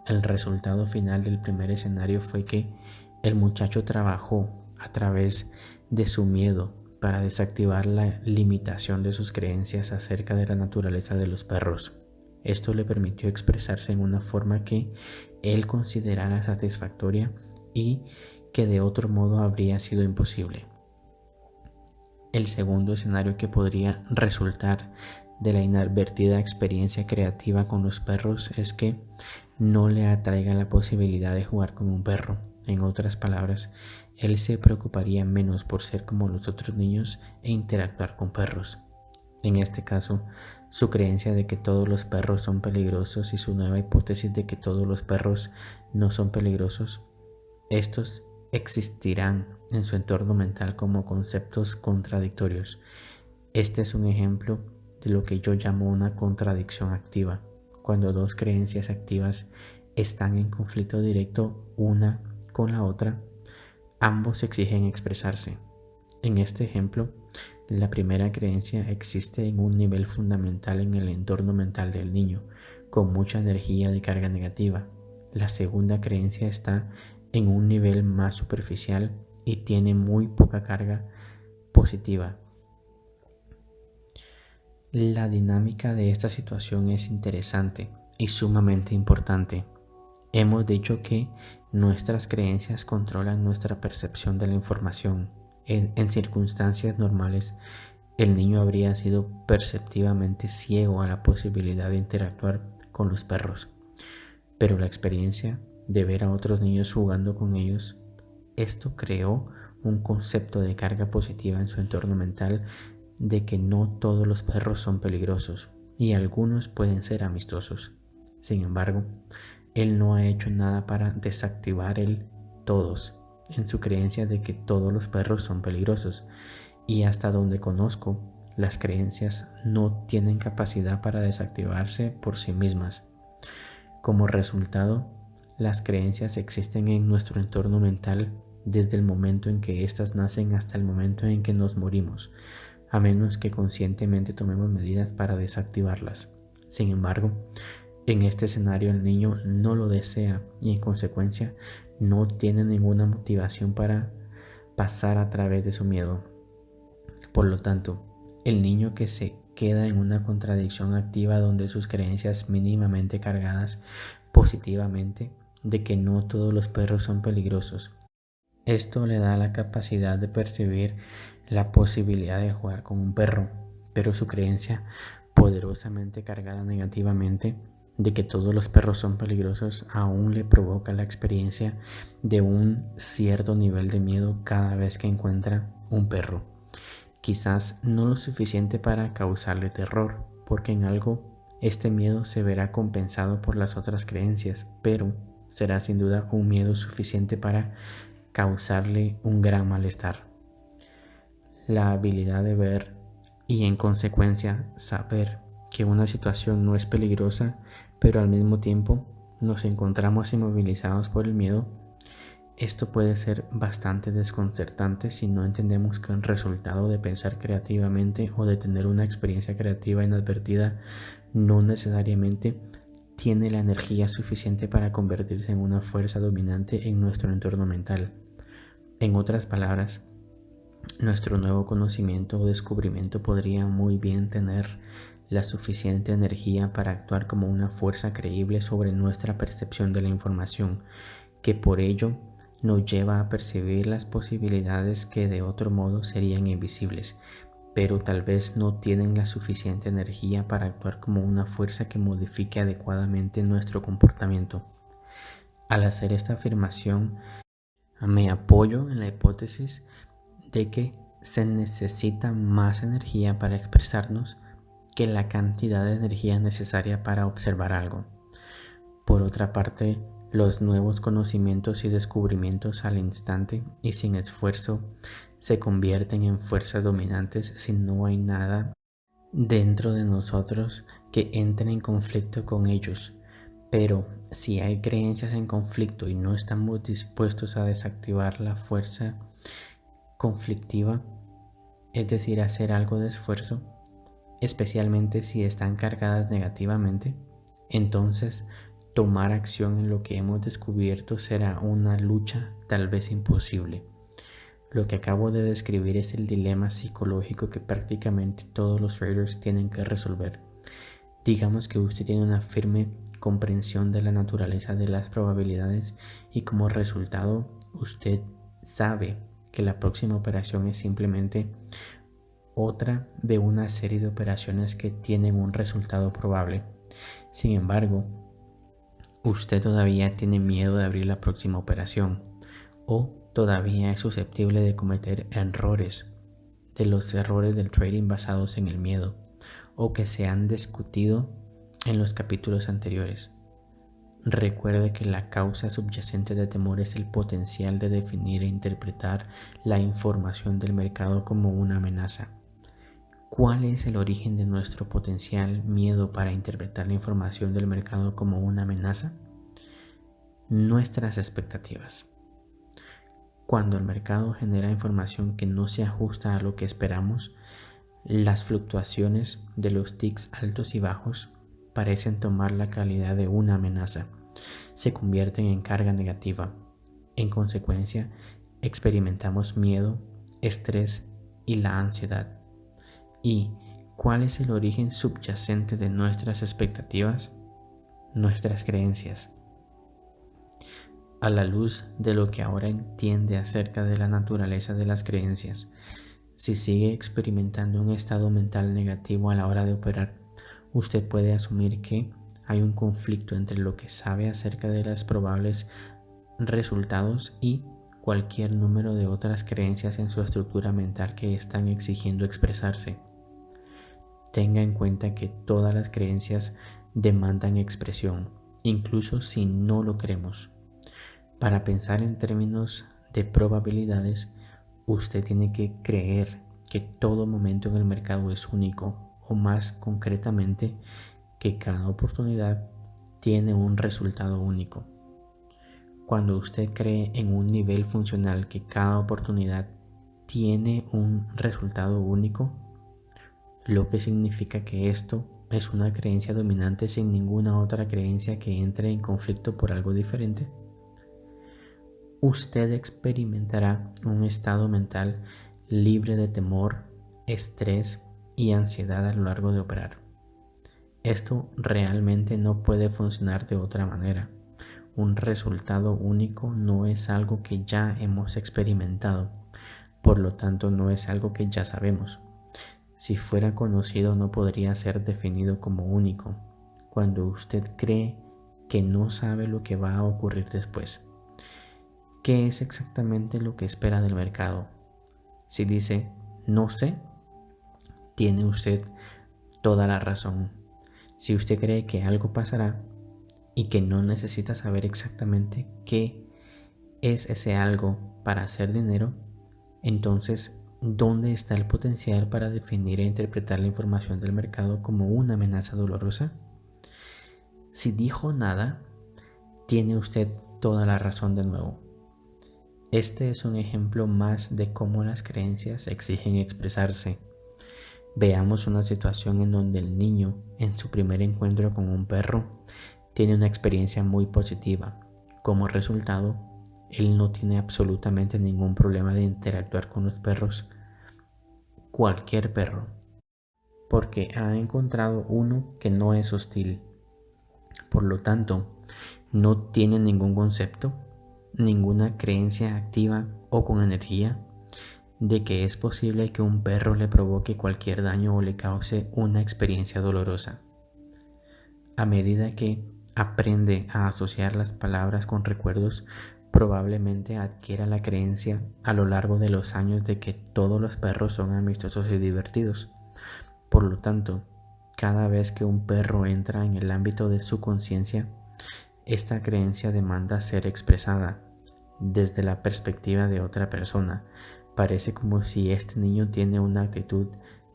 El resultado final del primer escenario fue que el muchacho trabajó a través de su miedo para desactivar la limitación de sus creencias acerca de la naturaleza de los perros. Esto le permitió expresarse en una forma que él considerara satisfactoria y que de otro modo habría sido imposible. El segundo escenario que podría resultar de la inadvertida experiencia creativa con los perros es que no le atraiga la posibilidad de jugar con un perro. En otras palabras, él se preocuparía menos por ser como los otros niños e interactuar con perros. En este caso, su creencia de que todos los perros son peligrosos y su nueva hipótesis de que todos los perros no son peligrosos, estos existirán en su entorno mental como conceptos contradictorios. Este es un ejemplo de lo que yo llamo una contradicción activa, cuando dos creencias activas están en conflicto directo una con la otra, ambos exigen expresarse. En este ejemplo, la primera creencia existe en un nivel fundamental en el entorno mental del niño, con mucha energía de carga negativa. La segunda creencia está en un nivel más superficial y tiene muy poca carga positiva. La dinámica de esta situación es interesante y sumamente importante. Hemos dicho que nuestras creencias controlan nuestra percepción de la información. En circunstancias normales, el niño habría sido perceptivamente ciego a la posibilidad de interactuar con los perros, pero la experiencia de ver a otros niños jugando con ellos, esto creó un concepto de carga positiva en su entorno mental de que no todos los perros son peligrosos y algunos pueden ser amistosos. Sin embargo, él no ha hecho nada para desactivar el todos en su creencia de que todos los perros son peligrosos, y hasta donde conozco, las creencias no tienen capacidad para desactivarse por sí mismas. Como resultado, las creencias existen en nuestro entorno mental desde el momento en que éstas nacen hasta el momento en que nos morimos, a menos que conscientemente tomemos medidas para desactivarlas. Sin embargo, en este escenario el niño no lo desea y en consecuencia no tiene ninguna motivación para pasar a través de su miedo. Por lo tanto, el niño que se queda en una contradicción activa donde sus creencias mínimamente cargadas positivamente de que no todos los perros son peligrosos. Esto le da la capacidad de percibir la posibilidad de jugar con un perro, pero su creencia poderosamente cargada negativamente de que todos los perros son peligrosos aún le provoca la experiencia de un cierto nivel de miedo cada vez que encuentra un perro. Quizás no lo suficiente para causarle terror, porque en algo este miedo se verá compensado por las otras creencias, pero será sin duda un miedo suficiente para causarle un gran malestar. La habilidad de ver y en consecuencia saber que una situación no es peligrosa, pero al mismo tiempo nos encontramos inmovilizados por el miedo, esto puede ser bastante desconcertante si no entendemos que el resultado de pensar creativamente o de tener una experiencia creativa inadvertida no necesariamente tiene la energía suficiente para convertirse en una fuerza dominante en nuestro entorno mental. En otras palabras, nuestro nuevo conocimiento o descubrimiento podría muy bien tener la suficiente energía para actuar como una fuerza creíble sobre nuestra percepción de la información, que por ello nos lleva a percibir las posibilidades que de otro modo serían invisibles, pero tal vez no tienen la suficiente energía para actuar como una fuerza que modifique adecuadamente nuestro comportamiento. Al hacer esta afirmación, me apoyo en la hipótesis de que se necesita más energía para expresarnos que la cantidad de energía necesaria para observar algo. Por otra parte, los nuevos conocimientos y descubrimientos al instante y sin esfuerzo se convierten en fuerzas dominantes si no hay nada dentro de nosotros que entre en conflicto con ellos. Pero si hay creencias en conflicto y no estamos dispuestos a desactivar la fuerza conflictiva, es decir, hacer algo de esfuerzo, especialmente si están cargadas negativamente, entonces tomar acción en lo que hemos descubierto será una lucha tal vez imposible. Lo que acabo de describir es el dilema psicológico que prácticamente todos los traders tienen que resolver. Digamos que usted tiene una firme comprensión de la naturaleza de las probabilidades y como resultado usted sabe que la próxima operación es simplemente otra de una serie de operaciones que tienen un resultado probable. Sin embargo, usted todavía tiene miedo de abrir la próxima operación o todavía es susceptible de cometer errores, de los errores del trading basados en el miedo o que se han discutido en los capítulos anteriores. Recuerde que la causa subyacente de temor es el potencial de definir e interpretar la información del mercado como una amenaza. ¿Cuál es el origen de nuestro potencial miedo para interpretar la información del mercado como una amenaza? Nuestras expectativas. Cuando el mercado genera información que no se ajusta a lo que esperamos, las fluctuaciones de los ticks altos y bajos parecen tomar la calidad de una amenaza. Se convierten en carga negativa. En consecuencia, experimentamos miedo, estrés y la ansiedad. ¿Y cuál es el origen subyacente de nuestras expectativas? Nuestras creencias. A la luz de lo que ahora entiende acerca de la naturaleza de las creencias, si sigue experimentando un estado mental negativo a la hora de operar, usted puede asumir que hay un conflicto entre lo que sabe acerca de los probables resultados y cualquier número de otras creencias en su estructura mental que están exigiendo expresarse. Tenga en cuenta que todas las creencias demandan expresión, incluso si no lo creemos. Para pensar en términos de probabilidades, usted tiene que creer que todo momento en el mercado es único, o más concretamente, que cada oportunidad tiene un resultado único. Cuando usted cree en un nivel funcional que cada oportunidad tiene un resultado único, lo que significa que esto es una creencia dominante sin ninguna otra creencia que entre en conflicto por algo diferente, usted experimentará un estado mental libre de temor, estrés y ansiedad a lo largo de operar. Esto realmente no puede funcionar de otra manera. Un resultado único no es algo que ya hemos experimentado, por lo tanto no es algo que ya sabemos. Si fuera conocido no podría ser definido como único, cuando usted cree que no sabe lo que va a ocurrir después. ¿Qué es exactamente lo que espera del mercado? Si dice no sé, tiene usted toda la razón. Si usted cree que algo pasará y que no necesita saber exactamente qué es ese algo para hacer dinero, entonces, ¿dónde está el potencial para definir e interpretar la información del mercado como una amenaza dolorosa? Si dijo nada, Tiene usted toda la razón de nuevo. Este es un ejemplo más de cómo las creencias exigen expresarse. Veamos una situación en donde el niño, en su primer encuentro con un perro, tiene una experiencia muy positiva. Como resultado, él no tiene absolutamente ningún problema de interactuar con los perros, cualquier perro, porque ha encontrado uno que no es hostil. Por lo tanto, no tiene ningún concepto, ninguna creencia activa o con energía de que es posible que un perro le provoque cualquier daño o le cause una experiencia dolorosa. A medida que aprende a asociar las palabras con recuerdos, probablemente adquiera la creencia a lo largo de los años de que todos los perros son amistosos y divertidos. Por lo tanto, cada vez que un perro entra en el ámbito de su conciencia, esta creencia demanda ser expresada desde la perspectiva de otra persona. Parece como si este niño tiene una actitud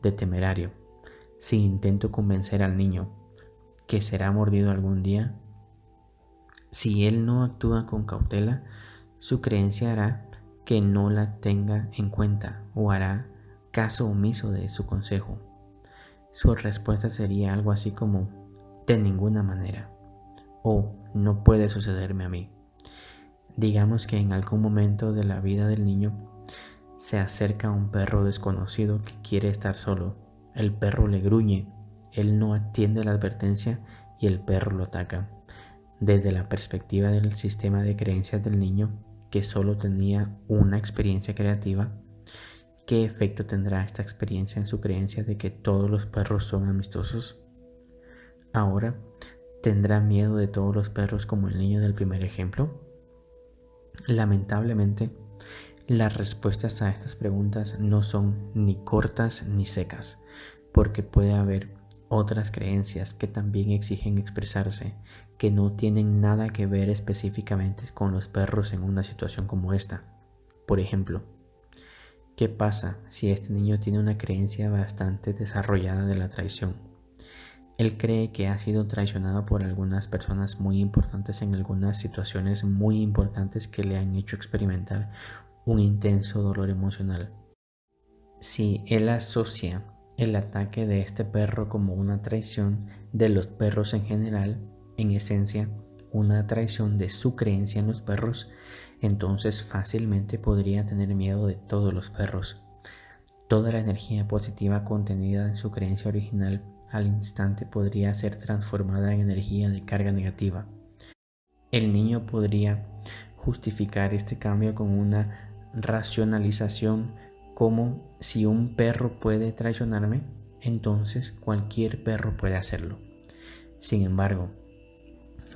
de temerario. Si intento convencer al niño que será mordido algún día, si él no actúa con cautela, su creencia hará que no la tenga en cuenta o hará caso omiso de su consejo. Su respuesta sería algo así como: de ninguna manera, o no puede sucederme a mí. Digamos que en algún momento de la vida del niño se acerca un perro desconocido que quiere estar solo. El perro le gruñe, él no atiende la advertencia y el perro lo ataca. Desde la perspectiva del sistema de creencias del niño, que solo tenía una experiencia creativa, ¿qué efecto tendrá esta experiencia en su creencia de que todos los perros son amistosos? Ahora, ¿tendrá miedo de todos los perros como el niño del primer ejemplo? Lamentablemente, las respuestas a estas preguntas no son ni cortas ni secas, porque puede haber otras creencias que también exigen expresarse, que no tienen nada que ver específicamente con los perros en una situación como esta. Por ejemplo, ¿qué pasa si este niño tiene una creencia bastante desarrollada de la traición? Él cree que ha sido traicionado por algunas personas muy importantes en algunas situaciones muy importantes que le han hecho experimentar un intenso dolor emocional. Si él asocia el ataque de este perro como una traición de los perros en general, en esencia, una traición de su creencia en los perros, entonces fácilmente podría tener miedo de todos los perros. Toda la energía positiva contenida en su creencia original al instante podría ser transformada en energía de carga negativa. El niño podría justificar este cambio con una racionalización como: si un perro puede traicionarme, entonces cualquier perro puede hacerlo. Sin embargo,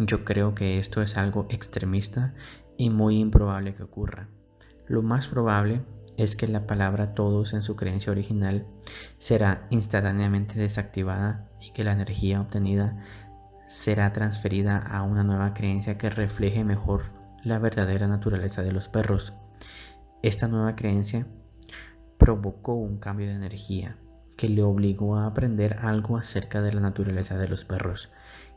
yo creo que esto es algo extremista y muy improbable que ocurra. Lo más probable es que la palabra todos en su creencia original será instantáneamente desactivada y que la energía obtenida será transferida a una nueva creencia que refleje mejor la verdadera naturaleza de los perros. Esta nueva creencia provocó un cambio de energía que le obligó a aprender algo acerca de la naturaleza de los perros,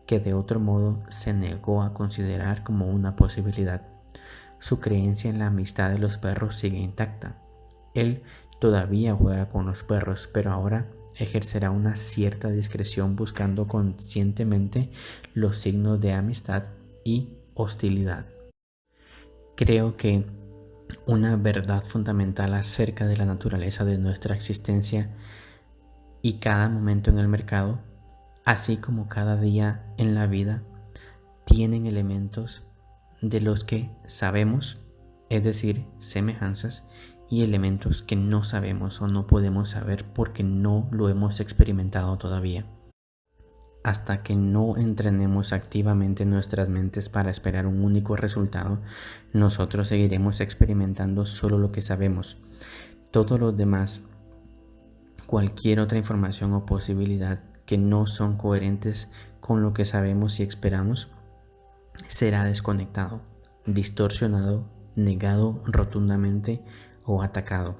que de otro modo se negó a considerar como una posibilidad. Su creencia en la amistad de los perros sigue intacta. Él todavía juega con los perros, pero ahora ejercerá una cierta discreción buscando conscientemente los signos de amistad y hostilidad. Creo que una verdad fundamental acerca de la naturaleza de nuestra existencia y cada momento en el mercado, así como cada día en la vida, tienen elementos de los que sabemos, es decir, semejanzas, y elementos que no sabemos o no podemos saber porque no lo hemos experimentado todavía. Hasta que no entrenemos activamente nuestras mentes para esperar un único resultado, nosotros seguiremos experimentando solo lo que sabemos. Todo lo demás, cualquier otra información o posibilidad que no son coherentes con lo que sabemos y esperamos, será desconectado, distorsionado, negado rotundamente o atacado.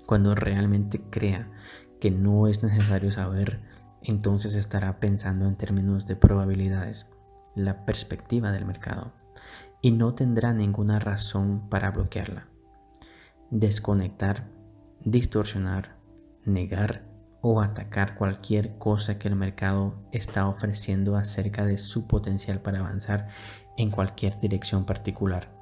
Cuando realmente crea que no es necesario saber, entonces estará pensando en términos de probabilidades. la perspectiva del mercado y no tendrá ninguna razón para bloquearla. Desconectar, distorsionar, negar o atacar cualquier cosa que el mercado está ofreciendo acerca de su potencial para avanzar en cualquier dirección particular.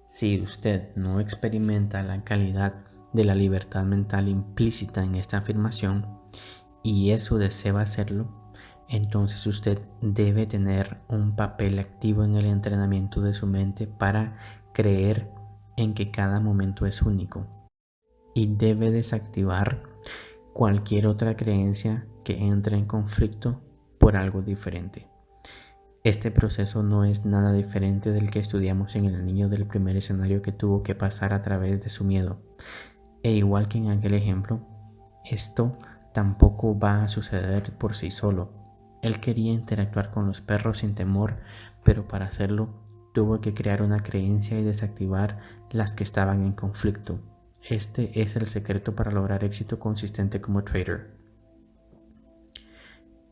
Si usted no experimenta la calidad de la libertad mental implícita en esta afirmación y eso desea hacerlo, entonces usted debe tener un papel activo en el entrenamiento de su mente para creer en que cada momento es único y debe desactivar cualquier otra creencia que entre en conflicto por algo diferente. Este proceso no es nada diferente del que estudiamos en el niño del primer escenario que tuvo que pasar a través de su miedo. E igual que en aquel ejemplo, esto tampoco va a suceder por sí solo. Él quería interactuar con los perros sin temor, pero para hacerlo tuvo que crear una creencia y desactivar las que estaban en conflicto. Este es el secreto para lograr éxito consistente como trader.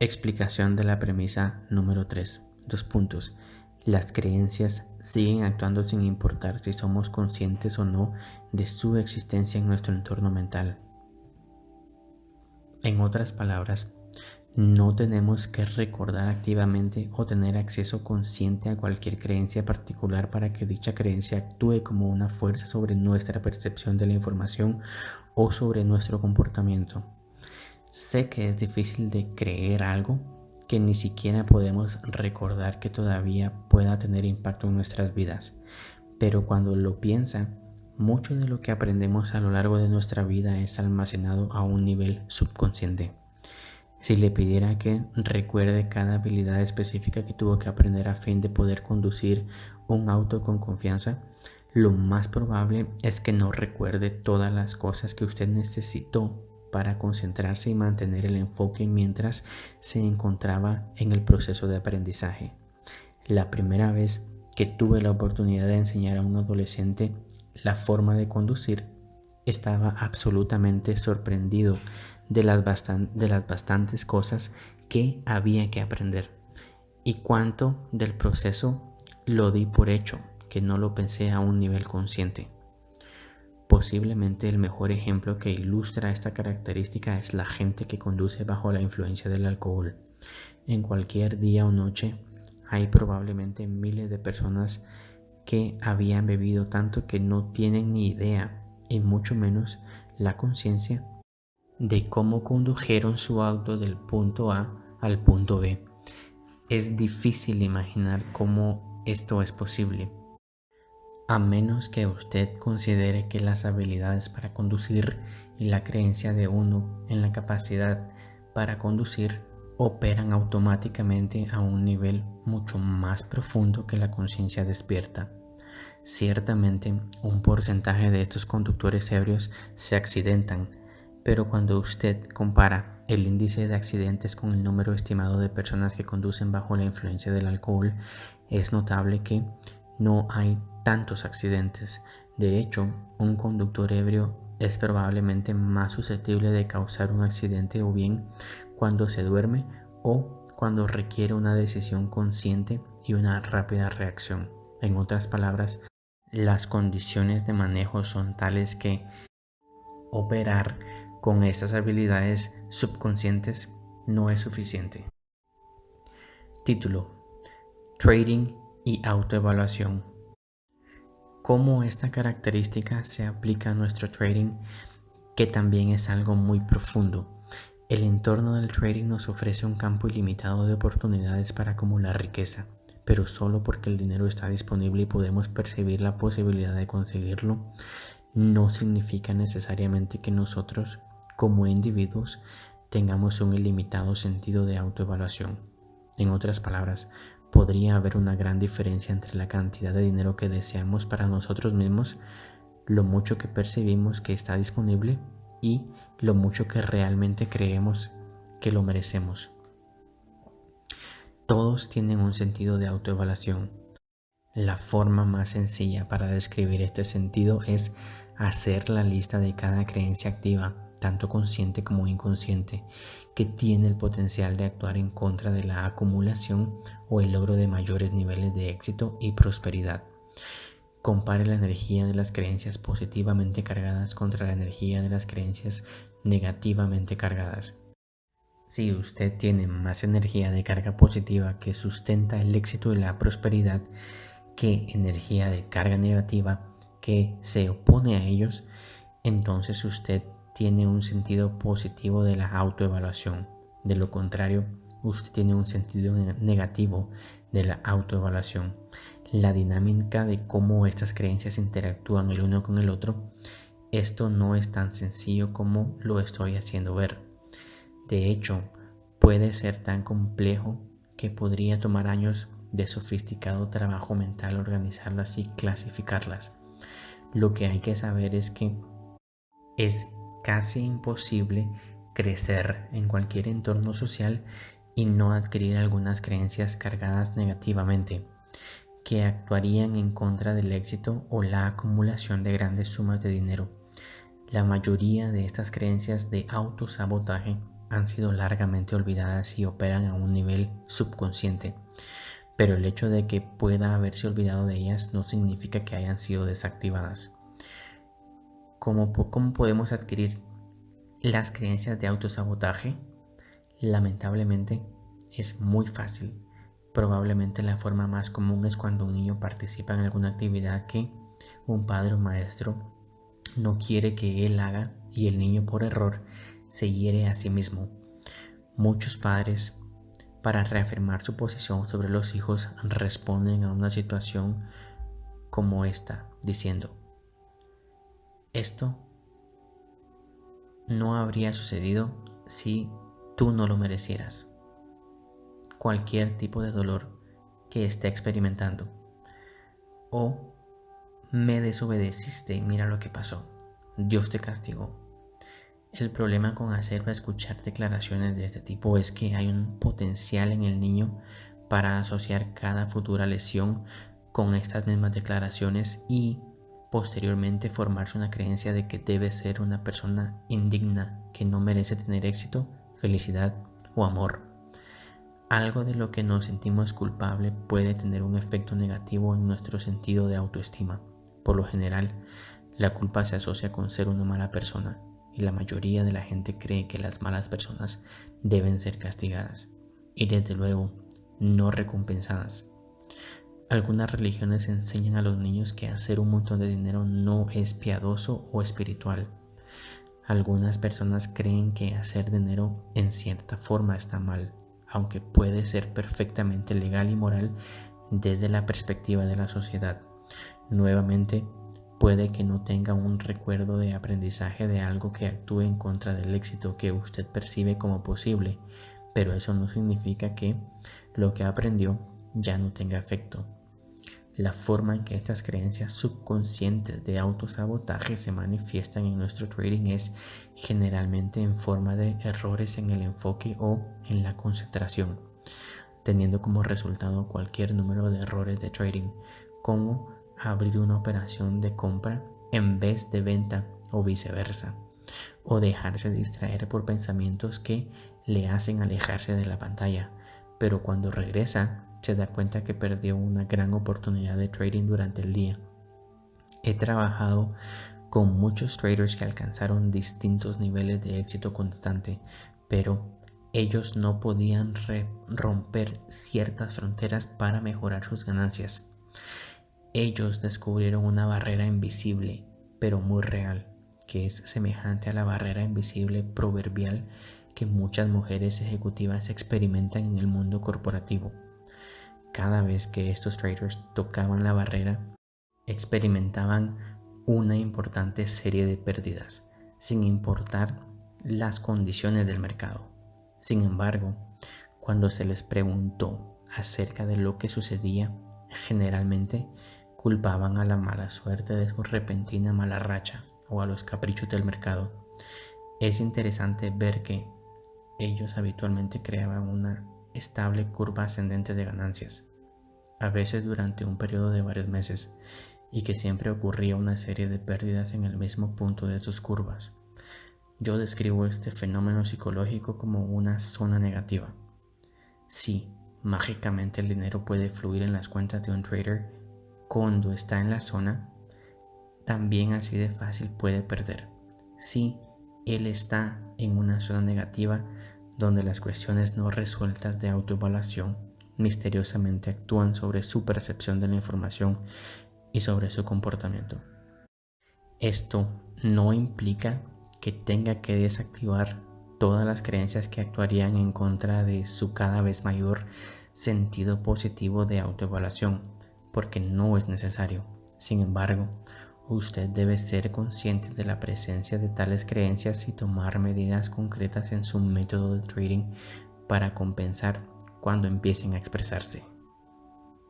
Explicación de la premisa número 3. 2 puntos. Las creencias siguen actuando sin importar si somos conscientes o no de su existencia en nuestro entorno mental. En otras palabras, no tenemos que recordar activamente o tener acceso consciente a cualquier creencia particular para que dicha creencia actúe como una fuerza sobre nuestra percepción de la información o sobre nuestro comportamiento. Sé que es difícil de creer algo que ni siquiera podemos recordar que todavía pueda tener impacto en nuestras vidas, pero cuando lo piensa, mucho de lo que aprendemos a lo largo de nuestra vida es almacenado a un nivel subconsciente. Si le pidiera que recuerde cada habilidad específica que tuvo que aprender a fin de poder conducir un auto con confianza, lo más probable es que no recuerde todas las cosas que usted necesitó para concentrarse y mantener el enfoque mientras se encontraba en el proceso de aprendizaje. La primera vez que tuve la oportunidad de enseñar a un adolescente la forma de conducir, estaba absolutamente sorprendido de las bastantes cosas que había que aprender y cuánto del proceso lo di por hecho, que no lo pensé a un nivel consciente. Posiblemente el mejor ejemplo que ilustra esta característica es la gente que conduce bajo la influencia del alcohol. En cualquier día o noche hay probablemente miles de personas que habían bebido tanto que no tienen ni idea, y mucho menos la conciencia de cómo condujeron su auto del punto A al punto B. Es difícil imaginar cómo esto es posible, a menos que usted considere que las habilidades para conducir y la creencia de uno en la capacidad para conducir operan automáticamente a un nivel mucho más profundo que la conciencia despierta. Ciertamente, un porcentaje de estos conductores ebrios se accidentan, pero cuando usted compara el índice de accidentes con el número estimado de personas que conducen bajo la influencia del alcohol, es notable que no hay tantos accidentes. De hecho, un conductor ebrio es probablemente más susceptible de causar un accidente o bien cuando se duerme o cuando requiere una decisión consciente y una rápida reacción. En otras palabras, las condiciones de manejo son tales que operar con estas habilidades subconscientes no es suficiente. Título: Trading y autoevaluación. ¿Cómo esta característica se aplica a nuestro trading? Que también es algo muy profundo. El entorno del trading nos ofrece un campo ilimitado de oportunidades para acumular riqueza, pero solo porque el dinero está disponible y podemos percibir la posibilidad de conseguirlo, no significa necesariamente que nosotros, como individuos, tengamos un ilimitado sentido de autoevaluación. En otras palabras, podría haber una gran diferencia entre la cantidad de dinero que deseamos para nosotros mismos, lo mucho que percibimos que está disponible y lo mucho que realmente creemos que lo merecemos. Todos tienen un sentido de autoevaluación. La forma más sencilla para describir este sentido es hacer la lista de cada creencia activa tanto consciente como inconsciente, que tiene el potencial de actuar en contra de la acumulación o el logro de mayores niveles de éxito y prosperidad. Compare la energía de las creencias positivamente cargadas contra la energía de las creencias negativamente cargadas. Si usted tiene más energía de carga positiva que sustenta el éxito y la prosperidad que energía de carga negativa que se opone a ellos, entonces usted tiene un sentido positivo de la autoevaluación. De lo contrario, usted tiene un sentido negativo de la autoevaluación. La dinámica de cómo estas creencias interactúan el uno con el otro, esto no es tan sencillo como lo estoy haciendo ver. De hecho, puede ser tan complejo que podría tomar años de sofisticado trabajo mental organizarlas y clasificarlas. Lo que hay que saber es que es casi imposible crecer en cualquier entorno social y no adquirir algunas creencias cargadas negativamente, que actuarían en contra del éxito o la acumulación de grandes sumas de dinero. La mayoría de estas creencias de autosabotaje han sido largamente olvidadas y operan a un nivel subconsciente, pero el hecho de que pueda haberse olvidado de ellas no significa que hayan sido desactivadas. ¿Cómo podemos adquirir las creencias de autosabotaje? Lamentablemente es muy fácil. Probablemente la forma más común es cuando un niño participa en alguna actividad que un padre o maestro no quiere que él haga y el niño por error se hiere a sí mismo. Muchos padres, para reafirmar su posición sobre los hijos, responden a una situación como esta, diciendo: esto no habría sucedido si tú no lo merecieras. Cualquier tipo de dolor que esté experimentando. O me desobedeciste y mira lo que pasó. Dios te castigó. El problema con hacer o escuchar declaraciones de este tipo es que hay un potencial en el niño para asociar cada futura lesión con estas mismas declaraciones y posteriormente formarse una creencia de que debe ser una persona indigna, que no merece tener éxito, felicidad o amor. Algo de lo que nos sentimos culpable puede tener un efecto negativo en nuestro sentido de autoestima. Por lo general, la culpa se asocia con ser una mala persona y la mayoría de la gente cree que las malas personas deben ser castigadas y desde luego no recompensadas. Algunas religiones enseñan a los niños que hacer un montón de dinero no es piadoso o espiritual. Algunas personas creen que hacer dinero en cierta forma está mal, aunque puede ser perfectamente legal y moral desde la perspectiva de la sociedad. Nuevamente, puede que no tenga un recuerdo de aprendizaje de algo que actúe en contra del éxito que usted percibe como posible, pero eso no significa que lo que aprendió ya no tenga efecto. La forma en que estas creencias subconscientes de autosabotaje se manifiestan en nuestro trading es generalmente en forma de errores en el enfoque o en la concentración, teniendo como resultado cualquier número de errores de trading, como abrir una operación de compra en vez de venta o viceversa, o dejarse distraer por pensamientos que le hacen alejarse de la pantalla, pero cuando regresa se da cuenta que perdió una gran oportunidad de trading durante el día. He trabajado con muchos traders que alcanzaron distintos niveles de éxito constante, pero ellos no podían romper ciertas fronteras para mejorar sus ganancias. Ellos descubrieron una barrera invisible, pero muy real, que es semejante a la barrera invisible proverbial que muchas mujeres ejecutivas experimentan en el mundo corporativo. Cada vez que estos traders tocaban la barrera, experimentaban una importante serie de pérdidas, sin importar las condiciones del mercado. Sin embargo, cuando se les preguntó acerca de lo que sucedía, generalmente culpaban a la mala suerte de su repentina mala racha o a los caprichos del mercado. Es interesante ver que ellos habitualmente creaban una estable curva ascendente de ganancias, a veces durante un periodo de varios meses, y que siempre ocurría una serie de pérdidas en el mismo punto de sus curvas. Yo describo este fenómeno psicológico como una zona negativa. Sí, mágicamente el dinero puede fluir en las cuentas de un trader cuando está en la zona, también así de fácil puede perder. Sí, él está en una zona negativa donde las cuestiones no resueltas de autoevaluación misteriosamente actúan sobre su percepción de la información y sobre su comportamiento. Esto no implica que tenga que desactivar todas las creencias que actuarían en contra de su cada vez mayor sentido positivo de autoevaluación, porque no es necesario. Sin embargo, usted debe ser consciente de la presencia de tales creencias y tomar medidas concretas en su método de trading para compensar cuando empiecen a expresarse.